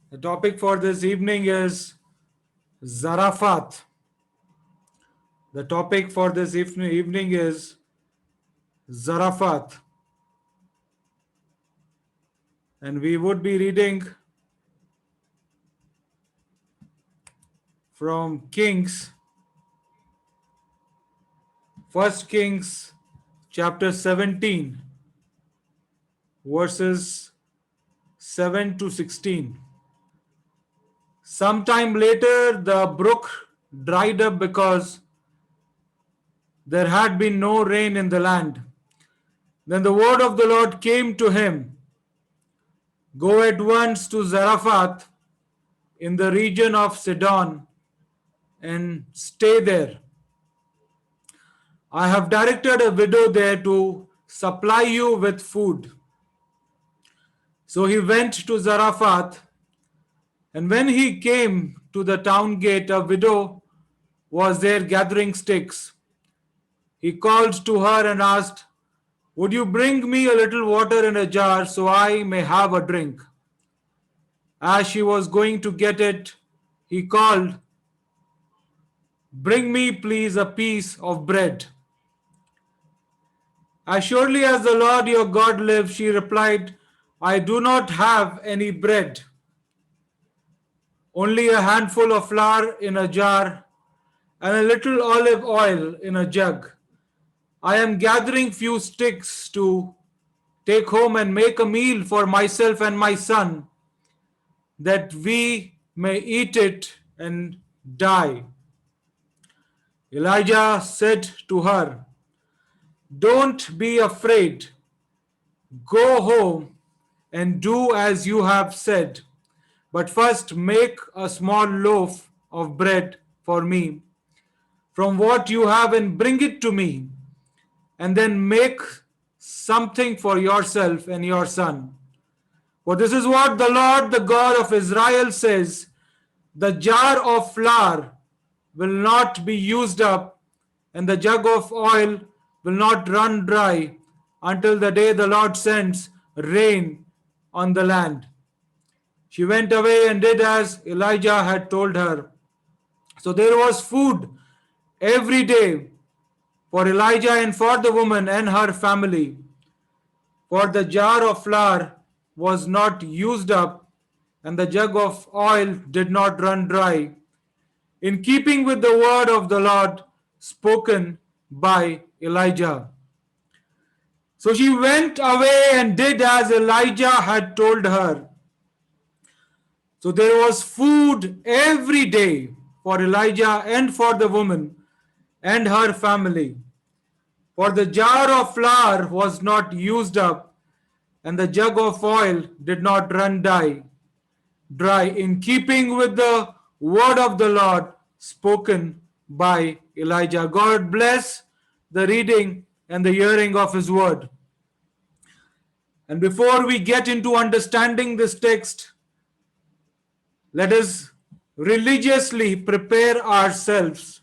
The topic for this evening is Zarafat. The topic for this evening is Zarafat. And we would be reading from Kings, First Kings chapter 17, verses 7 to 16. Sometime later, the brook dried up because there had been no rain in the land. Then the word of the Lord came to him. Go at once to Zarephath in the region of Sidon and stay there. I have directed a widow there to supply you with food. So he went to Zarephath, and when he came to the town gate, a widow was there gathering sticks. He called to her and asked, would you bring me a little water in a jar so I may have a drink? As she was going to get it, he called, bring me, please, a piece of bread. As surely as the Lord your God lives, she replied, I do not have any bread, only a handful of flour in a jar and a little olive oil in a jug. I am gathering few sticks to take home and make a meal for myself and my son, that we may eat it and die. Elijah said to her, don't be afraid. Go home and do as you have said. But first make a small loaf of bread for me from what you have and bring it to me. And then make something for yourself and your son. For this is what the Lord, the God of Israel says, the jar of flour will not be used up, and the jug of oil will not run dry until the day the Lord sends rain on the land. She went away and did as Elijah had told her. So there was food every day for Elijah and for the woman and her family, for the jar of flour was not used up, and the jug of oil did not run dry, in keeping with the word of the Lord spoken by Elijah. So she went away and did as Elijah had told her. So there was food every day for Elijah and for the woman and her family. For the jar of flour was not used up, and the jug of oil did not run dry, in keeping with the word of the Lord spoken by Elijah. God bless the reading and the hearing of his word. And before we get into understanding this text, let us religiously prepare ourselves,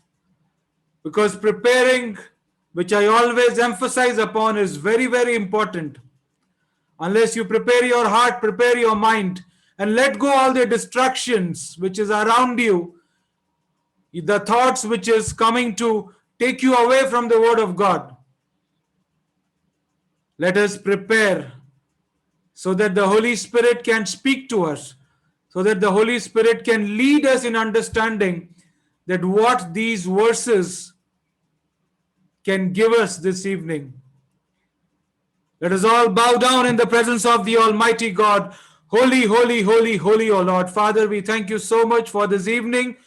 because preparing, which I always emphasize upon, is very, very important. Unless you prepare your heart, prepare your mind, and let go all the distractions which is around you, the thoughts which is coming to take you away from the word of God. Let us prepare so that the Holy Spirit can speak to us, so that the Holy Spirit can lead us in understanding that what these verses can give us this evening. Let us all bow down in the presence of the Almighty God. Holy, holy, holy, holy, O Lord. Father, we thank you so much for this evening.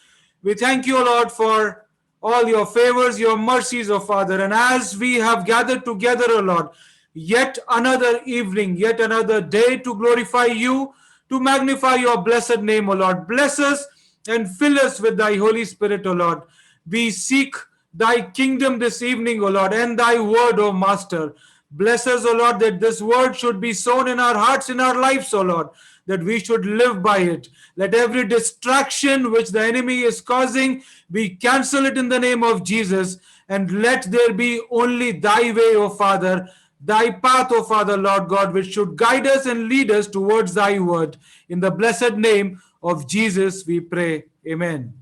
We thank you, O Lord, for all your favors, your mercies, O Father. And as we have gathered together, O Lord, yet another evening, yet another day to glorify you, to magnify your blessed name, O Lord. Bless us and fill us with thy Holy Spirit, O Lord. We seek thy kingdom this evening, O Lord, and thy word, O Master. Bless us, O Lord, that this word should be sown in our hearts, in our lives, O Lord, that we should live by it. Let every distraction which the enemy is causing, we cancel it in the name of Jesus, and let there be only thy way, O Father, thy path, O Father, Lord God, which should guide us and lead us towards thy word. In the blessed name of Jesus, we pray. Amen.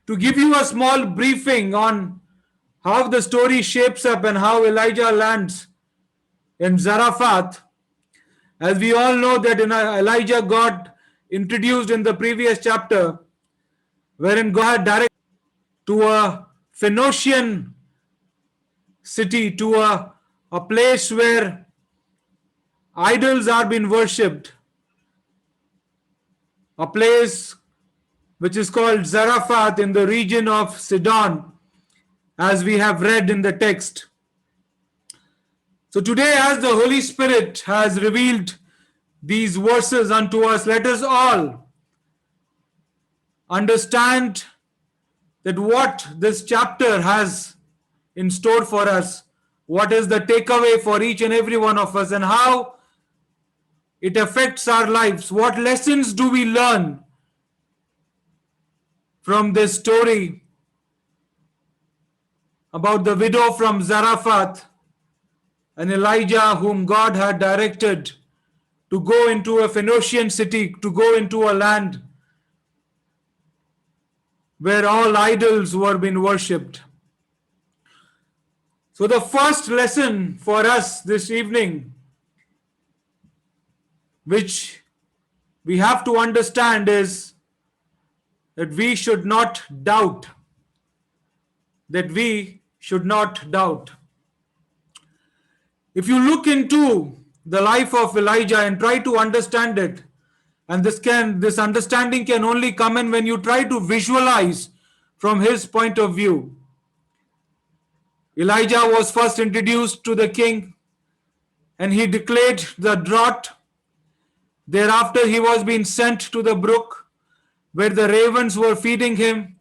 To give you a small briefing on how the story shapes up and how Elijah lands in Zarephath, as we all know that Elijah got introduced in the previous chapter, wherein God had directed to a Phoenician city, to a place where idols are being worshipped, a place which is called Zarephath in the region of Sidon, as we have read in the text. So today, as the Holy Spirit has revealed these verses unto us, let us all understand that what this chapter has in store for us, what is the takeaway for each and every one of us, and how it affects our lives. What lessons do we learn from this story about the widow from Zarephath and Elijah, whom God had directed to go into a Phoenician city, to go into a land where all idols were being worshipped. So the first lesson for us this evening, which we have to understand, is that we should not doubt. That we should not doubt. If you look into the life of Elijah and try to understand it, and this understanding can only come in when you try to visualize from his point of view. Elijah was first introduced to the king and he declared the drought. Thereafter, he was being sent to the brook where the ravens were feeding him,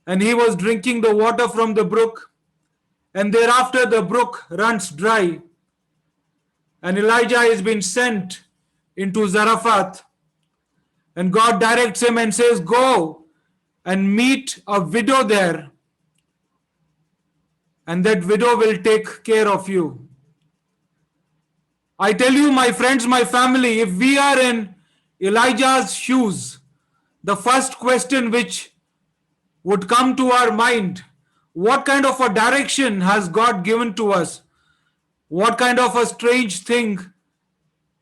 and he was drinking the water from the brook. And thereafter, the brook runs dry, and Elijah is being sent into Zarephath. And God directs him and says, go and meet a widow there, and that widow will take care of you. I tell you, my friends, my family, if we are in Elijah's shoes, the first question which would come to our mind, what kind of a direction has God given to us? What kind of a strange thing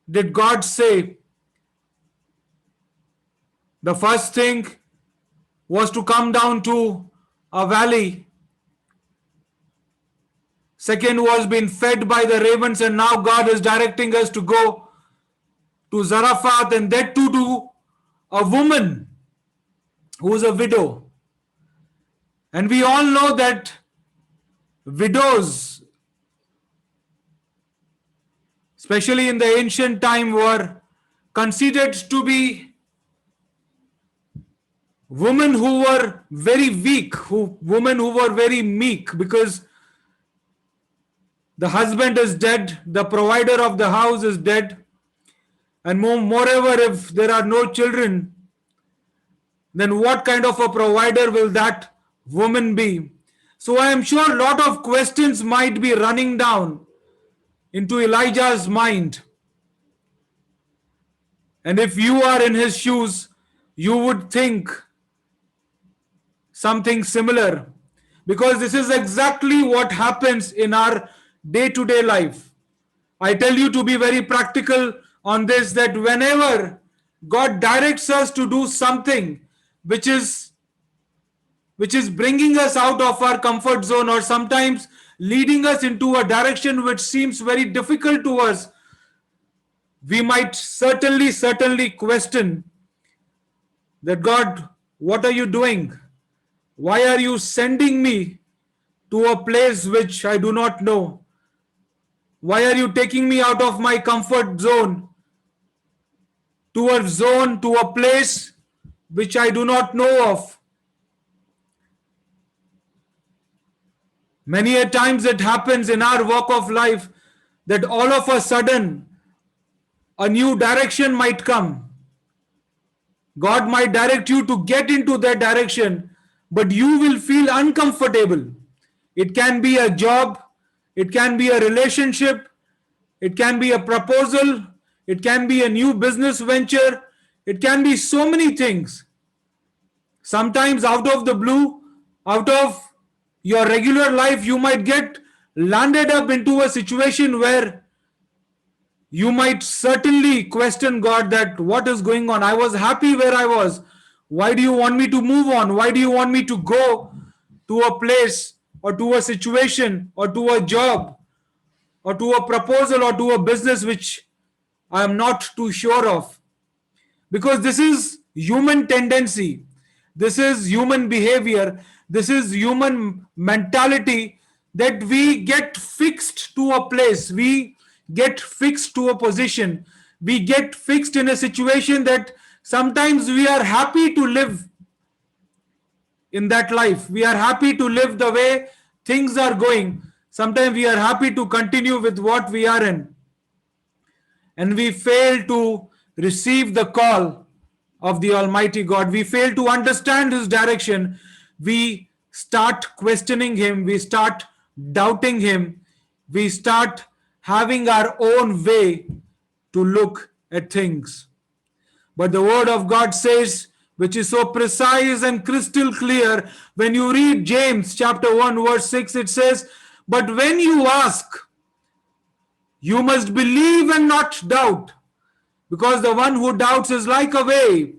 did God say? The first thing was to come down to a valley. Second was being fed by the ravens, and now God is directing us to go to Zarephath, and that too to a woman who is a widow. And we all know that widows, especially in the ancient time, were considered to be women who were very weak, women who were very meek, because the husband is dead, the provider of the house is dead, and moreover, if there are no children, then what kind of a provider will that woman be? So I am sure a lot of questions might be running down into Elijah's mind. And if you are in his shoes, you would think something similar, because this is exactly what happens in our day-to-day life. I tell you to be very practical on this, that whenever God directs us to do something which is bringing us out of our comfort zone, or sometimes leading us into a direction which seems very difficult to us, we might certainly question that, God, what are you doing? Why are you sending me to a place which I do not know? Why are you taking me out of my comfort zone to a place which I do not know of? Many a times it happens in our walk of life that all of a sudden a new direction might come. God might direct you to get into that direction, but you will feel uncomfortable. It can be a job, it can be a relationship, it can be a proposal, it can be a new business venture, it can be so many things. Sometimes out of the blue, out of your regular life, you might get landed up into a situation where you might certainly question God that what is going on? I was happy where I was. Why do you want me to move on? Why do you want me to go to a place or to a situation or to a job or to a proposal or to a business which I am not too sure of? Because this is human tendency, this is human behavior, this is human mentality, that we get fixed to a place, we get fixed to a position, we get fixed in a situation that sometimes we are happy to live in that life, we are happy to live the way things are going, sometimes we are happy to continue with what we are in, and we fail to receive the call of the Almighty God. We fail to understand His direction. We start questioning Him. We start doubting Him. We start having our own way to look at things. But the Word of God says, which is so precise and crystal clear, when you read James chapter 1 verse 6, it says, but when you ask, you must believe and not doubt, because the one who doubts is like a wave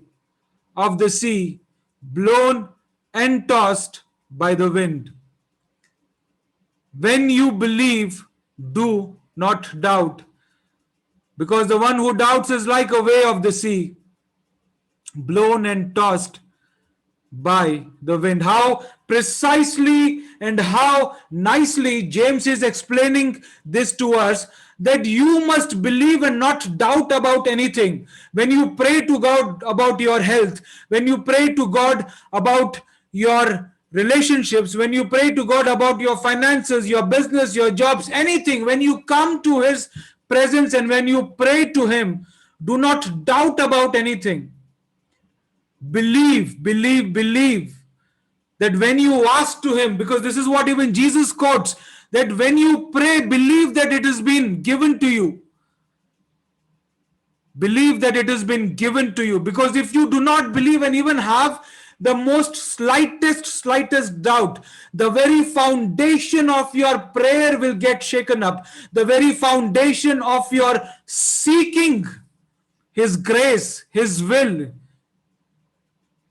of the sea, blown and tossed by the wind. When you believe, do not doubt, because the one who doubts is like a wave of the sea, blown and tossed by the wind. How precisely and how nicely James is explaining this to us, that you must believe and not doubt about anything. When you pray to God about your health, when you pray to God about your relationships, when you pray to God about your finances, your business, your jobs, anything, when you come to His presence and when you pray to Him, do not doubt about anything. Believe that when you ask to Him, because this is what even Jesus quotes, that when you pray, believe that it has been given to you. Believe that it has been given to you, because if you do not believe and even have the most slightest doubt, the very foundation of your prayer will get shaken up. The very foundation of your seeking His grace, His will,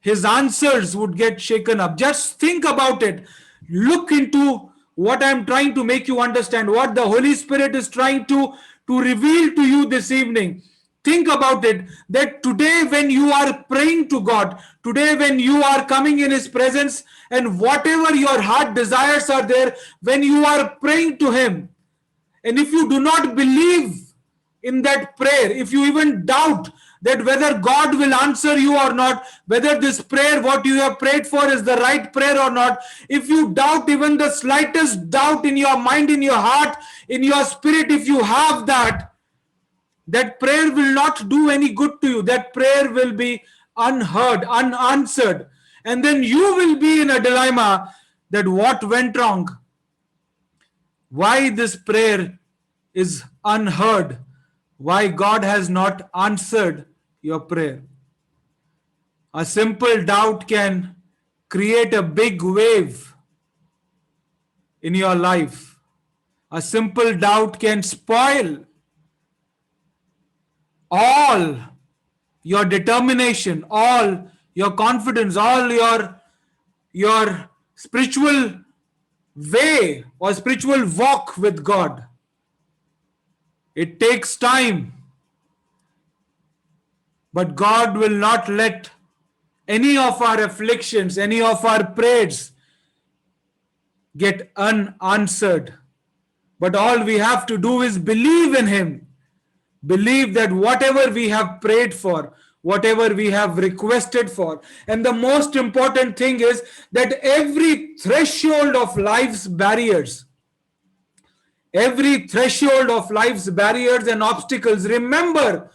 His answers would get shaken up. Just think about it. Look into what I'm trying to make you understand, what the Holy Spirit is trying to reveal to you this evening. Think about it, that today when you are praying to God, today when you are coming in His presence, and whatever your heart desires are there, when you are praying to Him, and if you do not believe in that prayer, if you even doubt that whether God will answer you or not, whether this prayer, what you have prayed for, is the right prayer or not, if you doubt, even the slightest doubt in your mind, in your heart, in your spirit, if you have that, that prayer will not do any good to you. That prayer will be unheard, unanswered. And then you will be in a dilemma that what went wrong? Why this prayer is unheard? Why God has not answered your prayer? A simple doubt can create a big wave in your life. A simple doubt can spoil all your determination, all your confidence, all your spiritual way or spiritual walk with God. It takes time, but God will not let any of our afflictions, any of our prayers get unanswered. But all we have to do is believe in Him. Believe that whatever we have prayed for, whatever we have requested for, and the most important thing is that every threshold of life's barriers, every threshold of life's barriers and obstacles, remember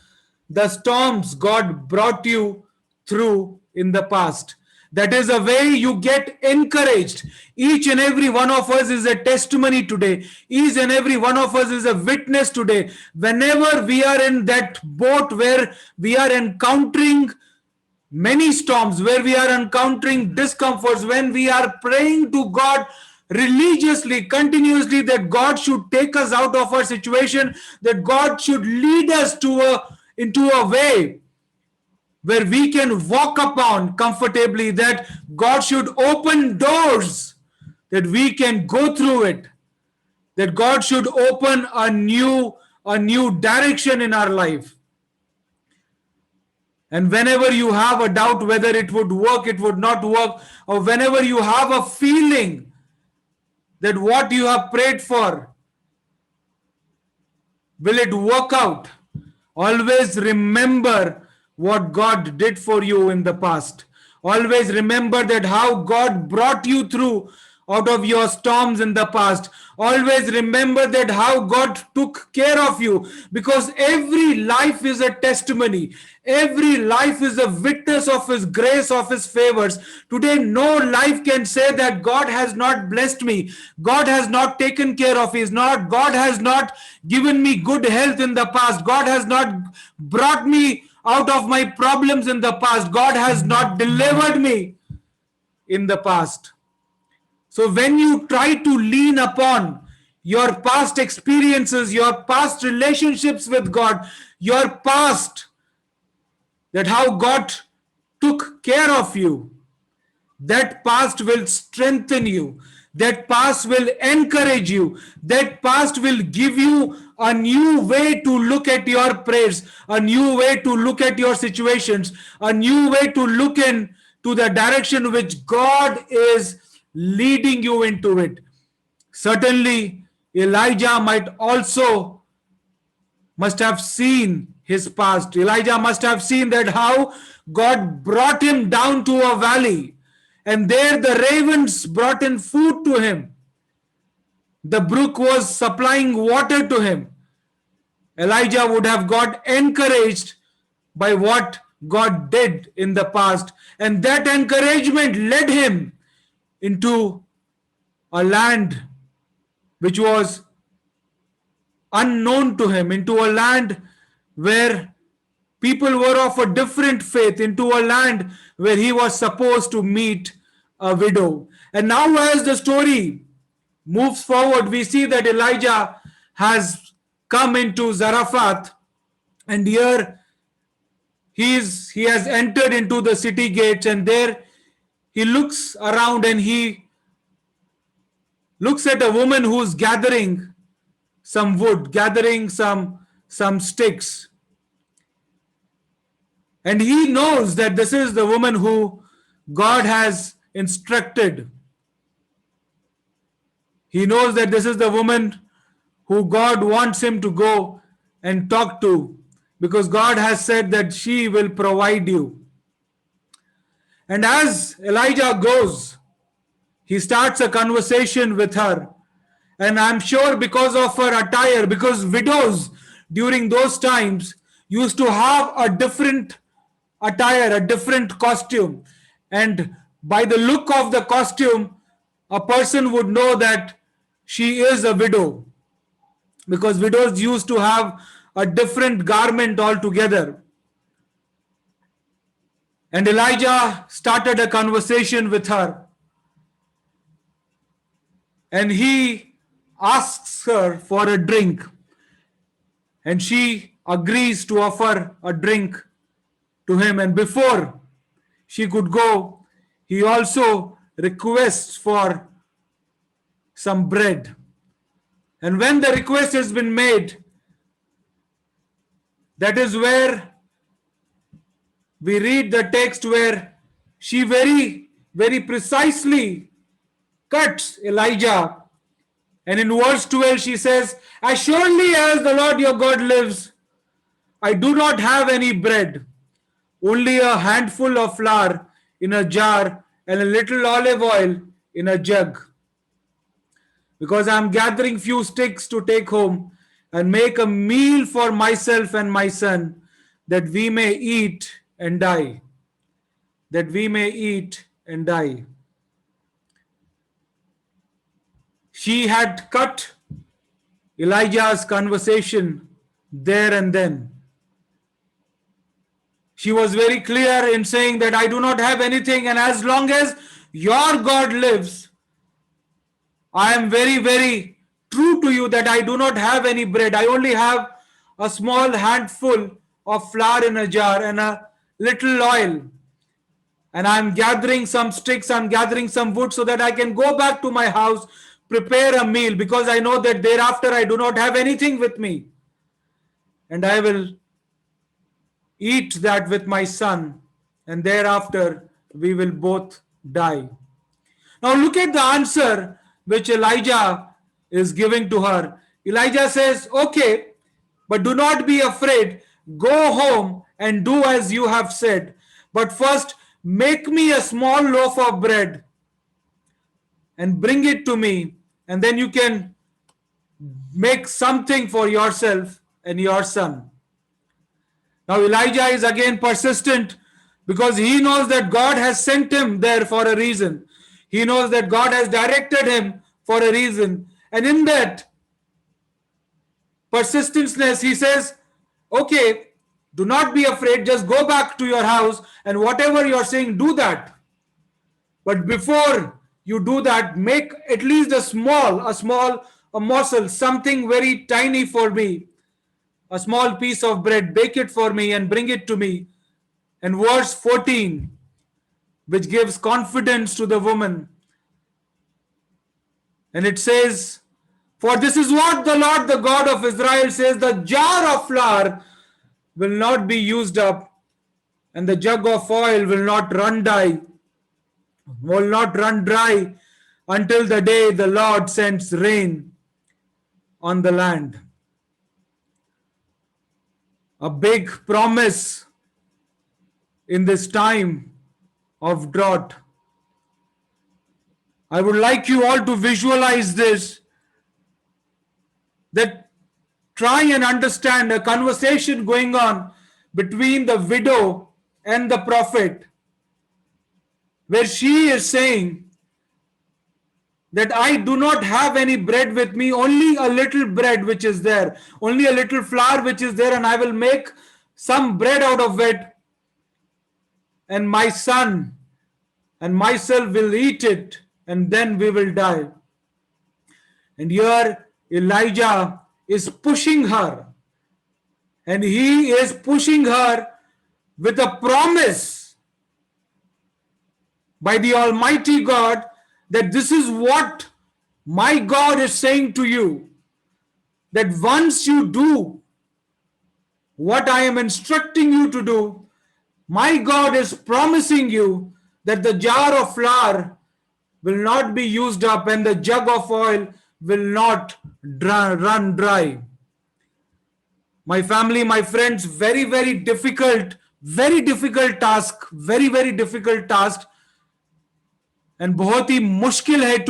the storms God brought you through in the past. That is a way you get encouraged. Each and every one of us is a testimony today. Each and every one of us is a witness today. Whenever we are in that boat where we are encountering many storms, where we are encountering discomforts, when we are praying to God religiously, continuously, that God should take us out of our situation, that God should lead us into a way where we can walk upon comfortably, that God should open doors that we can go through it, that God should open a new direction in our life. And whenever you have a doubt whether it would work, it would not work, or whenever you have a feeling that what you have prayed for, will it work out? Always remember what God did for you in the past. Always remember that how God brought you through out of your storms in the past. Always remember that how God took care of you, because every life is a testimony. Every life is a witness of His grace, of His favors. Today, no life can say that God has not blessed me. God has not taken care of me. God has not given me good health in the past. God has not brought me out of my problems in the past. God has not delivered me in the past. So when you try to lean upon your past experiences, your past relationships with God, your past, that how God took care of you, that past will strengthen you. That past will encourage you. That past will give you a new way to look at your prayers, a new way to look at your situations, a new way to look into the direction which God is leading you into it. Certainly, Elijah must have seen his past. Elijah must have seen that how God brought him down to a valley, and there the ravens brought in food to him. The brook was supplying water to him. Elijah would have got encouraged by what God did in the past, and that encouragement led him into a land which was unknown to him, into a land where people were of a different faith, into a land where he was supposed to meet a widow. And now, as the story moves forward, we see that Elijah has come into Zarephath, and here he has entered into the city gates, and there he looks around and he looks at a woman who's gathering some wood, gathering some sticks. And he knows that this is the woman who God has instructed. He knows that this is the woman who God wants him to go and talk to, because God has said that she will provide you. And as Elijah goes, he starts a conversation with her. And I'm sure because of her attire, because widows during those times used to have a different attire, a different costume. And by the look of the costume, a person would know that she is a widow, because widows used to have a different garment altogether. And Elijah started a conversation with her, and he asks her for a drink, and she agrees to offer a drink to him. And before she could go, he also requests for some bread. And when the request has been made, that is where we read the text where she very, very precisely cuts Elijah. And in verse 12, she says, "As surely as the Lord your God lives, I do not have any bread, only a handful of flour in a jar and a little olive oil in a jug, because I am gathering few sticks to take home and make a meal for myself and my son, that we may eat and die." That we may eat and die. She had cut Elijah's conversation there and then. She was very clear in saying that I do not have anything, and as long as your God lives, I am very, very true to you that I do not have any bread. I only have a small handful of flour in a jar and a little oil. And I'm gathering some sticks, I'm gathering some wood so that I can go back to my house, prepare a meal, because I know that thereafter I do not have anything with me. And I will eat that with my son, and thereafter we will both die. Now look at the answer which Elijah is giving to her. Elijah says, okay, but do not be afraid. Go home and do as you have said. But first, make me a small loaf of bread and bring it to me, and then you can make something for yourself and your son. Now Elijah is again persistent because he knows that God has sent him there for a reason. He knows that God has directed him for a reason. And in that persistency, he says, okay, do not be afraid. Just go back to your house and whatever you're saying, do that. But before you do that, make at least a morsel, something very tiny for me, a small piece of bread, bake it for me and bring it to me. And verse 14, which gives confidence to the woman. And it says, for this is what the Lord, the God of Israel says, the jar of flour will not be used up, and the jug of oil will not run dry until the day the Lord sends rain on the land. A big promise in this time of drought. I would like you all to visualize this, that try and understand a conversation going on between the widow and the prophet, where she is saying that I do not have any bread with me, only a little bread which is there, only a little flour which is there, and I will make some bread out of it, and my son and myself will eat it, and then we will die. And here Elijah is pushing her, and he is pushing her with a promise by the Almighty God that this is what my God is saying to you, that once you do what I am instructing you to do, my God is promising you that the jar of flour will not be used up and the jug of oil will not run dry. My family, my friends, very, very difficult task, very difficult task, and बहुत ही मुश्किल है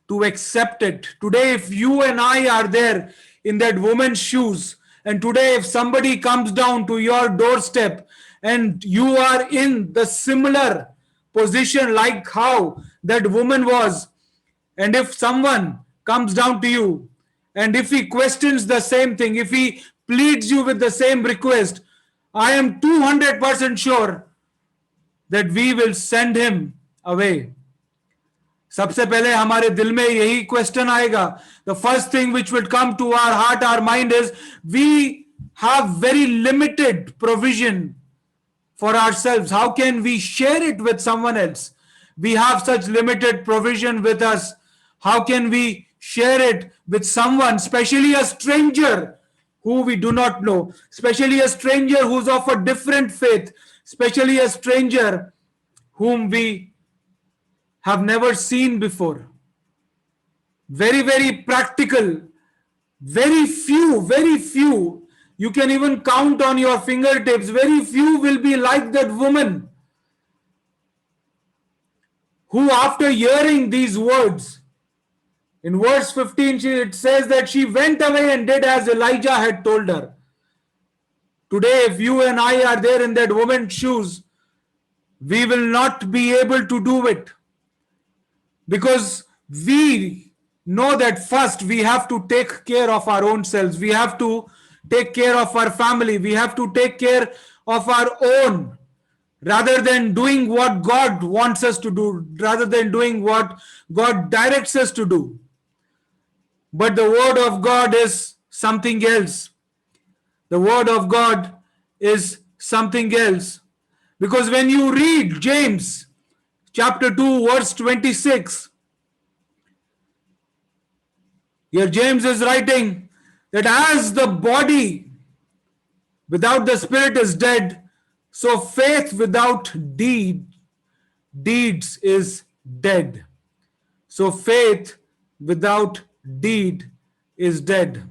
to accept it. Today, if you and I are there in that woman's shoes, and today if somebody comes down to your doorstep and you are in the similar position like how that woman was, and if someone comes down to you and if he questions the same thing, if he pleads you with the same request, I am 200% sure that we will send him away. सबसे पहले हमारे दिल में यही question आएगा. The first thing which would come to our heart, our mind is, we have very limited provision for ourselves. How can we share it with someone else? We have such limited provision with us. How can we share it with someone, especially a stranger who we do not know, especially a stranger who's of a different faith, especially a stranger whom we have never seen before? Very practical. Very few. You can even count on your fingertips. Very few will be like that woman who, after hearing these words, in verse 15, it says that she went away and did as Elijah had told her. Today, if you and I are there in that woman's shoes, we will not be able to do it, because we know that first we have to take care of our own selves, we have to take care of our family, we have to take care of our own, rather than doing what God wants us to do, rather than doing what God directs us to do. But the word of God is something else. The word of God is something else. Because when you read James chapter 2 verse 26, here James is writing that as the body without the spirit is dead, so faith without deeds is dead. So faith without deed is dead.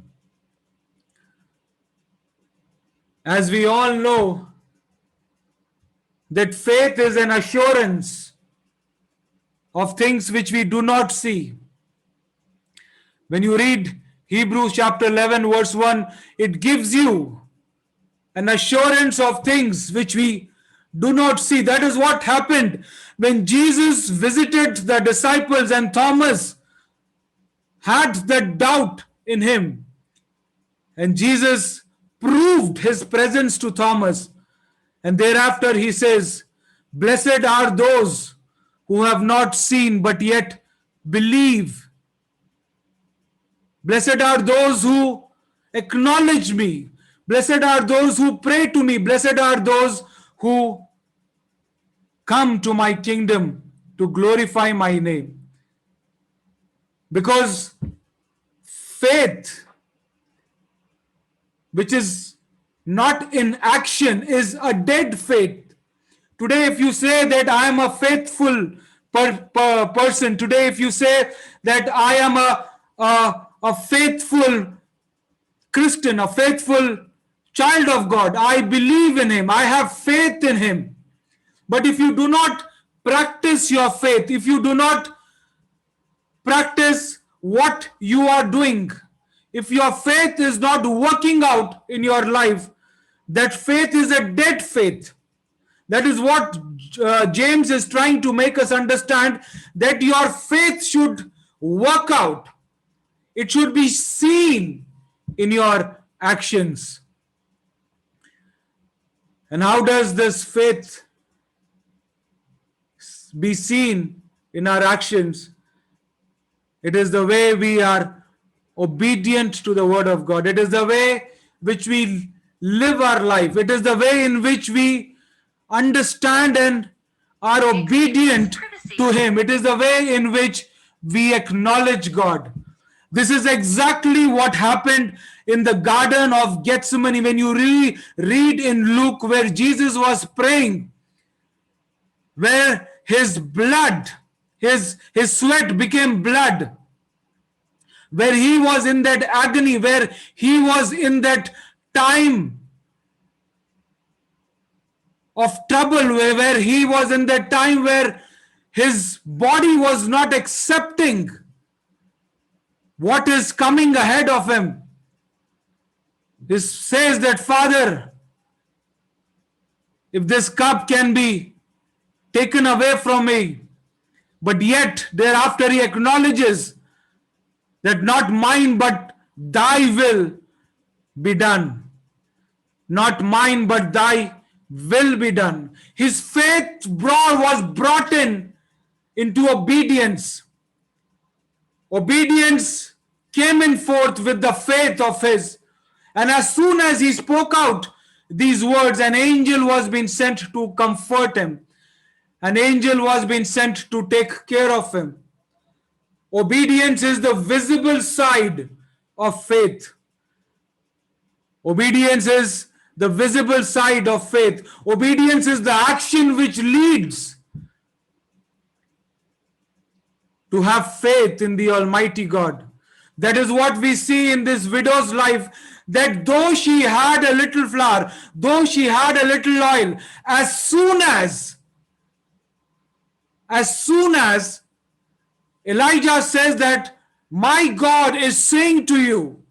As we all know, that faith is an assurance of things which we do not see. When you read Hebrews chapter 11 verse 1, it gives you an assurance of things which we do not see. That is what happened when Jesus visited the disciples and Thomas had that doubt in him. And Jesus proved his presence to Thomas. And thereafter he says, "Blessed are those who have not seen but yet believe. Blessed are those who acknowledge me. Blessed are those who pray to me. Blessed are those who come to my kingdom to glorify my name." Because faith, which is not in action, is a dead faith. Today, if you say that I am a faithful person, today, if you say that I am a faithful Christian, a faithful child of God, I believe in Him, I have faith in Him. But if you do not practice your faith, if you do not practice what you are doing, if your faith is not working out in your life, that faith is a dead faith. That is what James is trying to make us understand, that your faith should work out. It should be seen in your actions. And how does this faith be seen in our actions? It is the way we are obedient to the word of God. It is the way which we live our life. It is the way in which we understand and are obedient to Him. It is the way in which we acknowledge God. This is exactly what happened in the Garden of Gethsemane. When you read in Luke where Jesus was praying, where his blood, his sweat became blood, where he was in that agony, where he was in that time of trouble, where he was in that time where his body was not accepting what is coming ahead of him. He says that, "Father, if this cup can be taken away from me," but yet thereafter he acknowledges that not mine but thy will be done. Not mine but thy will be done. His faith was brought into obedience. Obedience came in forth with the faith of his. And as soon as he spoke out these words, an angel was being sent to comfort him. An angel was being sent to take care of him. Obedience is the visible side of faith. Obedience is the visible side of faith. Obedience is the action which leads to have faith in the Almighty God. That is what we see in this widow's life, that though she had a little flour, though she had a little oil, as soon as Elijah says that my God is saying to you,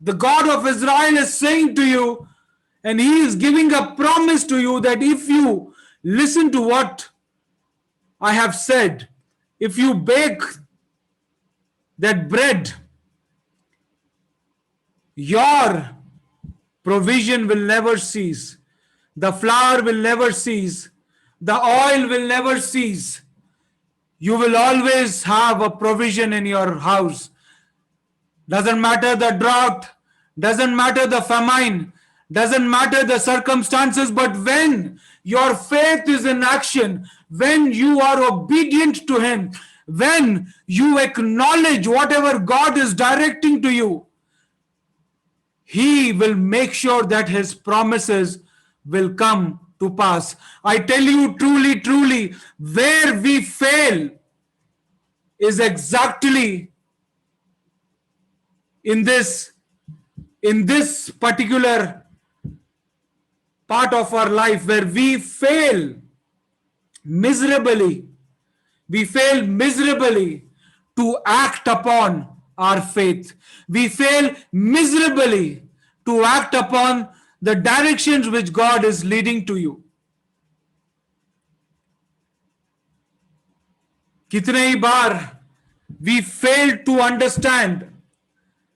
the God of Israel is saying to you, and he is giving a promise to you that if you Listen to what I have said. If you bake that bread, your provision will never cease. The flour will never cease. The oil will never cease. You will always have a provision in your house. Doesn't matter the drought, doesn't matter the famine, doesn't matter the circumstances, but when your faith is in action, when you are obedient to Him, when you acknowledge whatever God is directing to you, He will make sure that His promises will come to pass. I tell you truly, truly, where we fail is exactly in this particular part of our life where we fail miserably. We fail miserably to act upon our faith. We fail miserably to act upon the directions which God is leading to you. कितने ही बार we fail to understand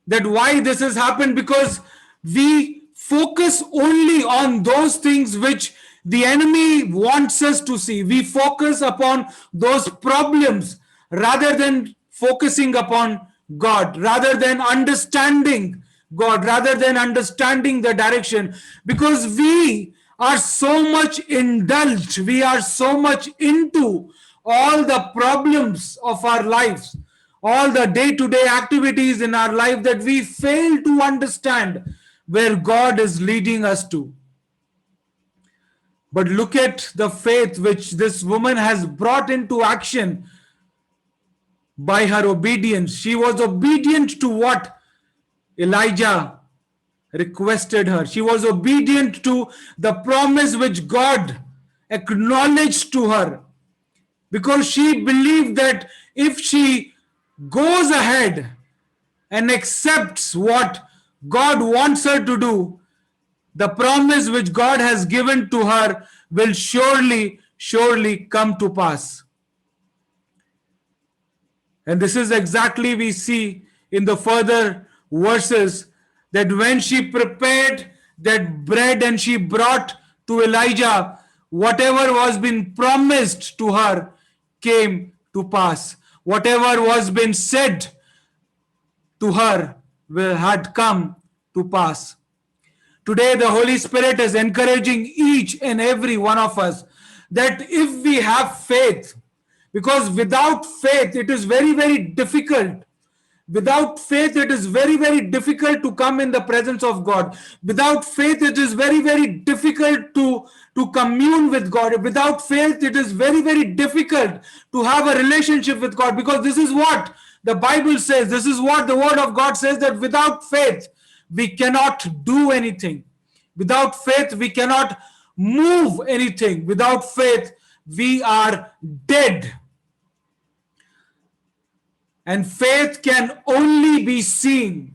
that why this has happened, because we focus only on those things which the enemy wants us to see. We focus upon those problems rather than focusing upon God, rather than understanding God, rather than understanding the direction, because we are so much indulged, we are so much into all the problems of our lives, all the day-to-day activities in our life, that we fail to understand where God is leading us to. But look at the faith which this woman has brought into action by her obedience. She was obedient to what Elijah requested her. She was obedient to the promise which God acknowledged to her, because she believed that if she goes ahead and accepts what God wants her to do, the promise which God has given to her will surely come to pass. And this is exactly we see in the further verses, that when she prepared that bread and she brought to Elijah, whatever was been promised to her came to pass. Whatever was been said to her had come to pass. Today, the Holy Spirit is encouraging each and every one of us that if we have faith, because without faith, it is very, very difficult. Without faith, it is very, very difficult to come in the presence of God. Without faith, it is very, very difficult to commune with God. Without faith, it is very, very difficult to have a relationship with God, because this is what the Bible says. This is what the Word of God says, that without faith, we cannot do anything. Without faith, we cannot move anything. Without faith, we are dead. And faith can only be seen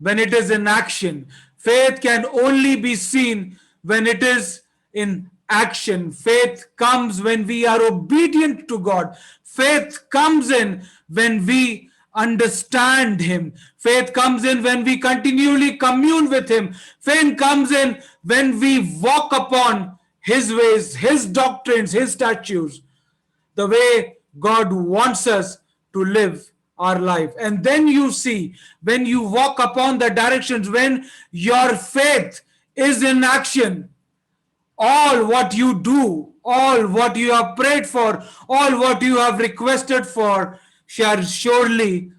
when it is in action. Faith can only be seen when it is in action. Faith comes when we are obedient to God. Faith comes in when we understand Him. Faith comes in when we continually commune with Him. Faith comes in when we walk upon His ways, His doctrines, His statutes, the way God wants us to live our life. And then you see, when you walk upon the directions, when your faith is in action, all what you do, all what you have prayed for, all what you have requested for shall surely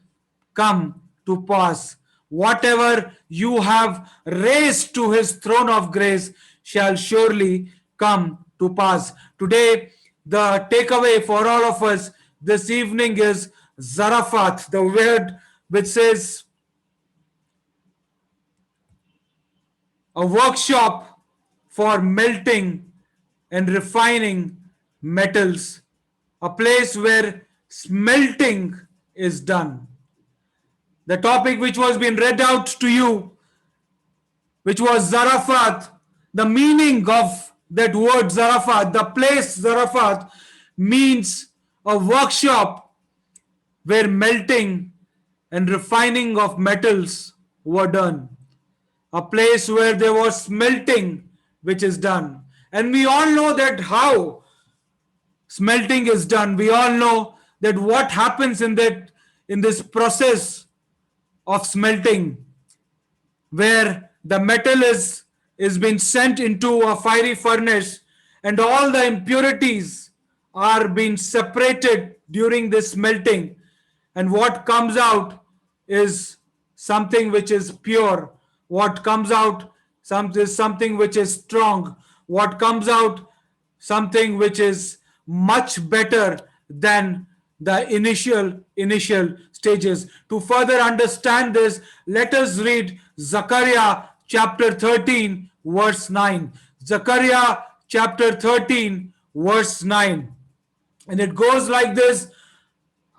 come to pass. Whatever you have raised to His throne of grace shall surely come to pass. Today, the takeaway for all of us this evening is Zarephath, the word which says a workshop for melting and refining metals, a place where smelting is done. The topic which was being read out to you, which was Zarephath, the meaning of that word Zarafat, the place Zarafat, means a workshop where melting and refining of metals were done. A place where there was smelting which is done. And we all know that how smelting is done. We all know that what happens in this process of smelting, where the metal is being sent into a fiery furnace and all the impurities are being separated during this melting, and what comes out is something which is pure. What comes out is something which is strong. What comes out something which is much better than the initial stages. To further understand this, let us read Zechariah chapter 13 verse 9. Zechariah chapter 13 verse 9, and it goes like this: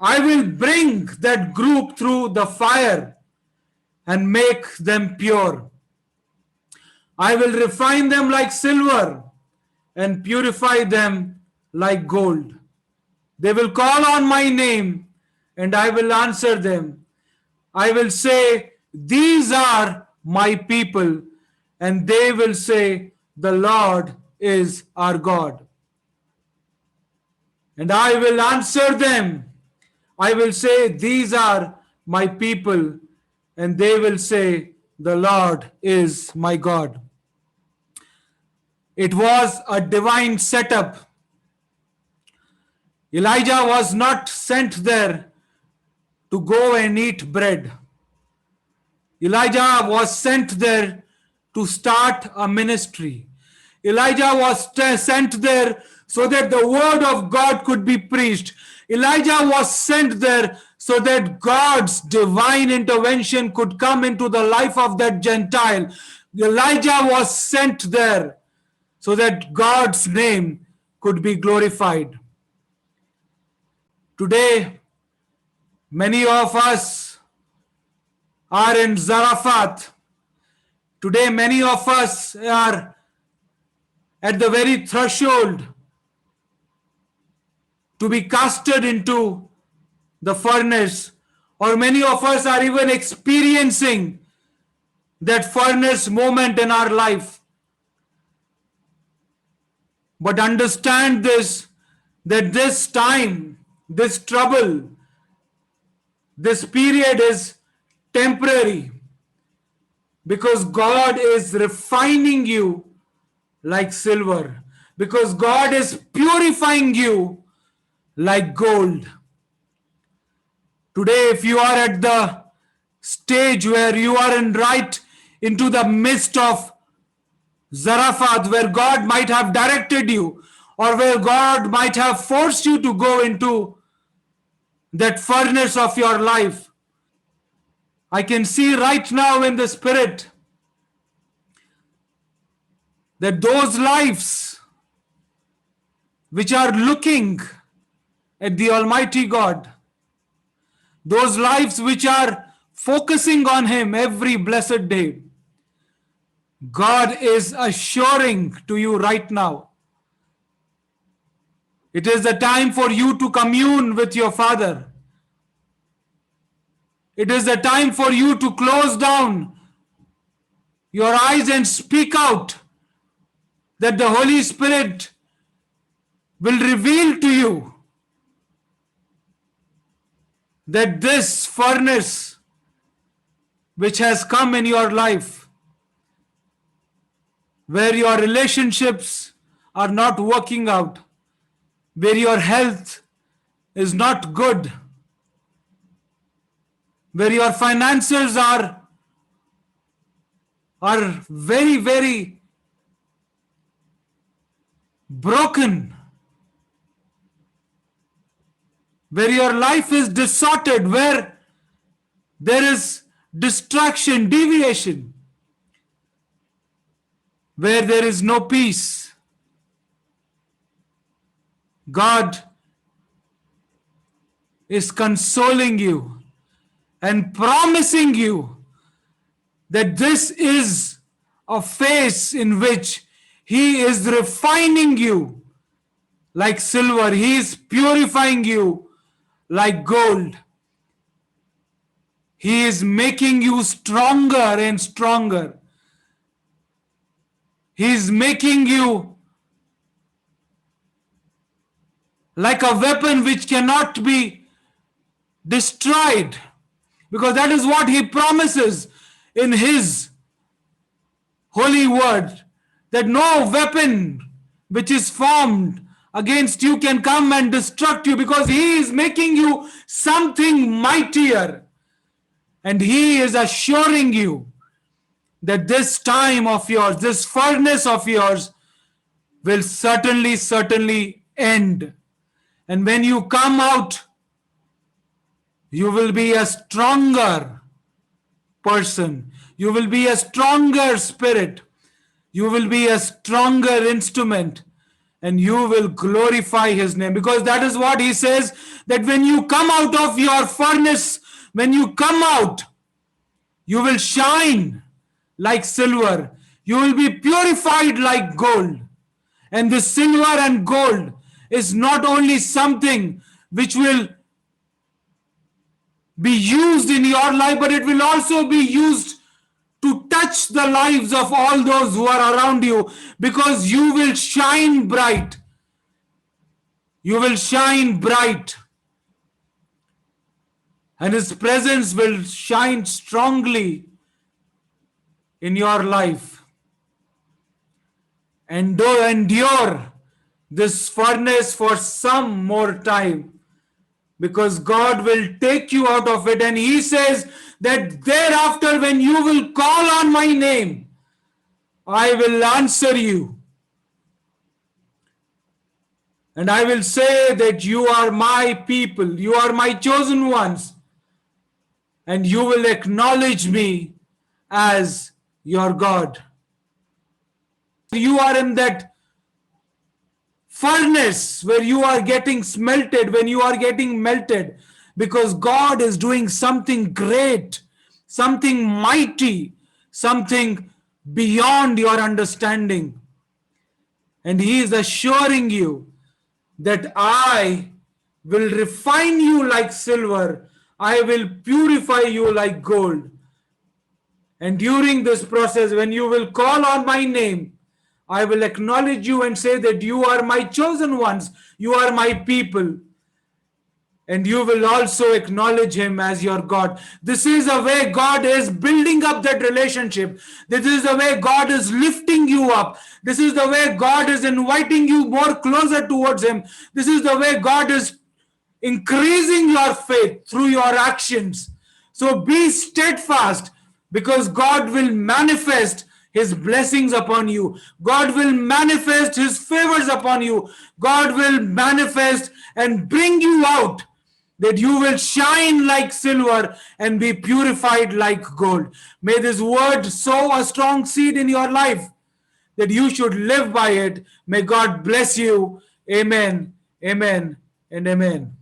I will bring that group through the fire and make them pure. I will refine them like silver and purify them like gold. They will call on my name and I will answer them. I will say, these are my people, and they will say, the Lord is our God. And I will answer them. I will say, these are my people, and they will say, the Lord is my God. It was a divine setup. Elijah was not sent there to go and eat bread. Elijah was sent there to start a ministry. Elijah was sent there so that the word of God could be preached. Elijah was sent there so that God's divine intervention could come into the life of that Gentile. Elijah was sent there so that God's name could be glorified. Today, many of us are in Zarafat. Today, many of us are at the very threshold to be casted into the furnace, or many of us are even experiencing that furnace moment in our life. But understand this, that this time, this trouble, this period is temporary, because God is refining you like silver, because God is purifying you like gold. Today, if you are at the stage where you are right into the midst of Zarafat, where God might have directed you, or where God might have forced you to go into that furnace of your life, I can see right now in the spirit that those lives which are looking at the Almighty God, those lives which are focusing on Him every blessed day, God is assuring to you right now, it is the time for you to commune with your Father. It is the time for you to close down your eyes and speak out, that the Holy Spirit will reveal to you that this furnace which has come in your life, where your relationships are not working out, where your health is not good, where your finances are very, very broken, where your life is distorted, where there is distraction, deviation, where there is no peace. God is consoling you and promising you that this is a phase in which He is refining you like silver. He is purifying you like gold. He is making you stronger and stronger. He is making you like a weapon which cannot be destroyed, because that is what he promises in his holy word, that no weapon which is formed against you can come and destruct you, because he is making you something mightier, and he is assuring you that this time of yours, this furnace of yours, will certainly end. And when you come out, you will be a stronger person. You will be a stronger spirit. You will be a stronger instrument. And you will glorify his name. Because that is what he says, that when you come out of your furnace, when you come out, you will shine like silver. You will be purified like gold. And this silver and gold is not only something which will be used in your life, but it will also be used to touch the lives of all those who are around you, because you will shine bright. You will shine bright. And his presence will shine strongly in your life. And endure this furnace for some more time, because God will take you out of it. And he says that thereafter, when you will call on my name, I will answer you. And I will say that you are my people, you are my chosen ones, and you will acknowledge me as your God. You are in that furnace where you are getting smelted, when you are getting melted, because God is doing something great, something mighty, something beyond your understanding. And he is assuring you that I will refine you like silver, I will purify you like gold. And during this process, when you will call on my name, I will acknowledge you and say that you are my chosen ones, you are my people. And you will also acknowledge him as your God. This is the way God is building up that relationship. This is the way God is lifting you up. This is the way God is inviting you more closer towards him. This is the way God is increasing your faith through your actions. So be steadfast, because God will manifest his blessings upon you. God will manifest his favors upon you. God will manifest and bring you out, that you will shine like silver and be purified like gold. May this word sow a strong seed in your life, that you should live by it. May God bless you. Amen, amen, and amen.